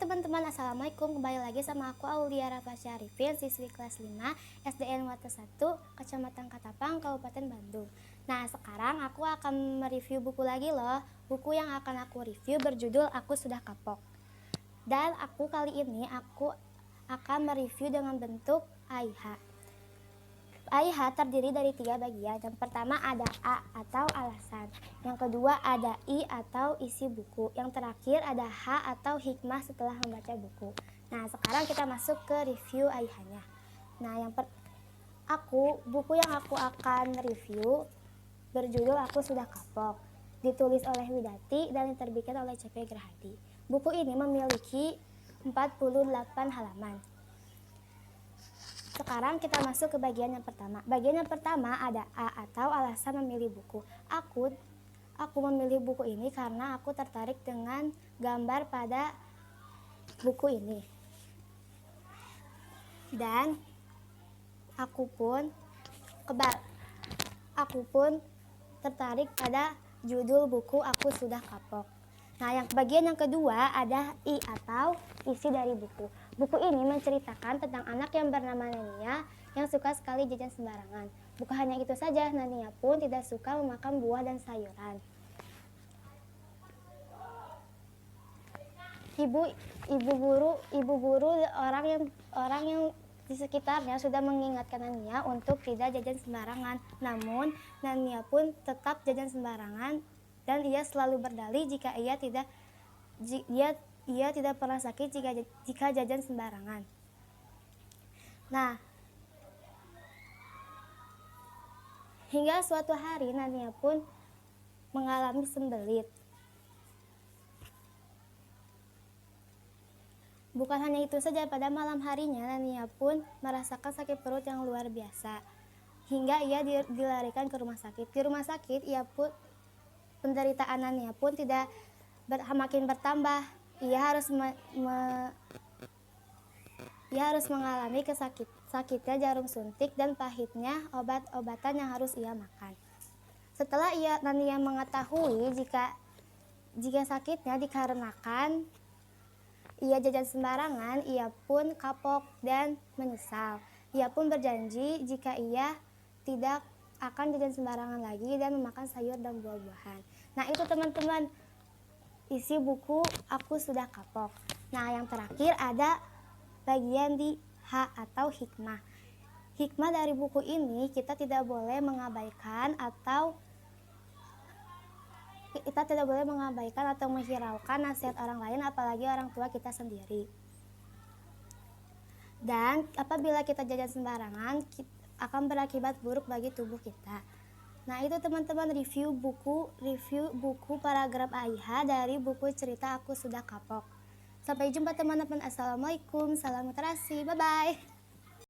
teman-teman, assalamualaikum. Kembali lagi sama aku Aulia Rafa Syarifin, siswi kelas 5 SDN Wata 1, Kecamatan Katapang, Kabupaten Bandung. Nah, sekarang aku akan mereview buku lagi loh. Buku yang akan aku review berjudul Aku Sudah Kapok. Dan kali ini aku akan mereview dengan bentuk AIH. AIH terdiri dari 3 bagian. Yang pertama ada A atau alasan. Yang kedua ada I atau isi buku. Yang terakhir ada H atau hikmah setelah membaca buku. Nah, sekarang kita masuk ke review AIH-nya. Nah, buku yang aku akan review berjudul Aku Sudah Kapok. Ditulis oleh Widati dan diterbitkan oleh CP Gerhadi. Buku ini memiliki 48 halaman. Sekarang kita masuk ke bagian yang pertama. Bagian yang pertama ada A atau alasan memilih buku. Aku memilih buku ini karena aku tertarik dengan gambar pada buku ini. Dan aku pun tertarik pada judul buku Aku Sudah Kapok. Nah, bagian yang kedua ada I atau isi dari buku. Buku ini menceritakan tentang anak yang bernama Nania yang suka sekali jajan sembarangan. Bukan hanya itu saja, Nania pun tidak suka memakan buah dan sayuran. Ibu guru orang yang di sekitarnya sudah mengingatkan Nania untuk tidak jajan sembarangan. Namun Nania pun tetap jajan sembarangan dan ia selalu berdalih jika ia tidak pernah sakit jika jajan sembarangan. Nah, hingga suatu hari Nania pun mengalami sembelit. Bukan hanya itu saja, pada malam harinya Nania pun merasakan sakit perut yang luar biasa. Hingga ia dilarikan ke rumah sakit. Di rumah sakit penderitaan Nania pun makin bertambah. Ia harus mengalami sakitnya jarum suntik dan pahitnya obat-obatan yang harus ia makan. Setelah Nania mengetahui jika sakitnya dikarenakan ia jajan sembarangan, ia pun kapok dan menyesal. Ia pun berjanji jika ia tidak akan jajan sembarangan lagi dan memakan sayur dan buah-buahan. Nah, itu teman-teman isi buku Aku Sudah Kapok. Nah, yang terakhir ada bagian di H atau hikmah. Hikmah dari buku ini kita tidak boleh mengabaikan atau menghiraukan nasihat orang lain, apalagi orang tua kita sendiri. Dan apabila kita jajan sembarangan akan berakibat buruk bagi tubuh kita. Nah, itu teman-teman review buku paragraf AIH dari buku cerita Aku Sudah Kapok. Sampai jumpa teman-teman. Assalamualaikum, salam literasi, bye-bye.